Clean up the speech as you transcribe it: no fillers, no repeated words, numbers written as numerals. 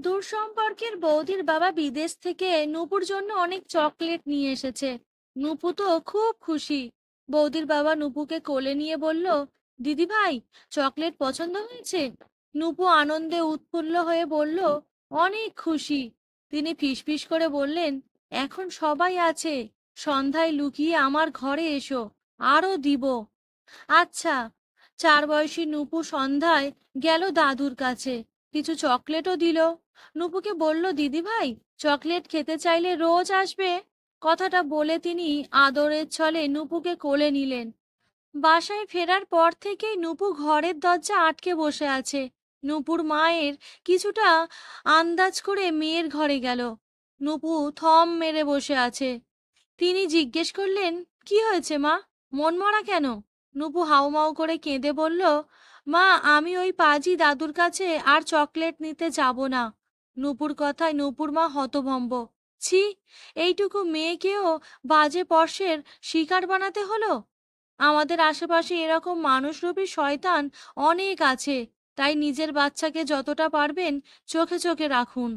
দূর সম্পর্কের বৌদির বাবা বিদেশ থেকে নুপুর জন্য অনেক চকলেট নিয়ে এসেছে। নুপু তো খুব খুশি। বৌদির বাবা নুপুকে কোলে নিয়ে বলল, দিদি ভাই, চকলেট পছন্দ হয়েছে? নুপু আনন্দে উৎফুল্ল হয়ে বলল, অনেক খুশি। তিনি ফিসফিস করে বললেন, এখন সবাই আছে, সন্ধ্যায় লুকিয়ে আমার ঘরে এসো, আরো দিব। আচ্ছা। 4 বয়সী নুপু সন্ধ্যায় গেল দাদুর কাছে, কিছু চকলেটও দিল। নুপুকে বলল, দিদি ভাই, চকলেট খেতে চাইলে রোজ আসবে। কথাটা বলে তিনি আদরের ছলে নুপুকে কোলে নিলেন। বাসায় ফেরার পর থেকেই নুপু ঘরের দরজা আটকে বসে আছে। নুপুর মায়ের কিছুটা আন্দাজ করে মেয়ের ঘরে গেল। নুপু থম মেরে বসে আছে। তিনি জিজ্ঞেস করলেন, কি হয়েছে মা, মনমরা কেন? নুপু হাউমাউ করে কেঁদে বলল, মা, আমি ওই পাজি দাদুর কাছে আর চকলেট নিতে যাব না। নুপুর কথায় নুপুর মা হতভম্ব। ছি, এইটুকু মেয়েকেও বাজে পর্শের শিকার বানাতে হলো। আমাদের আশেপাশে এরকম মানুষরূপী শয়তান অনেক আছে, তাই নিজের বাচ্চাকে যতটা পারবেন চোখে চোখে রাখুন।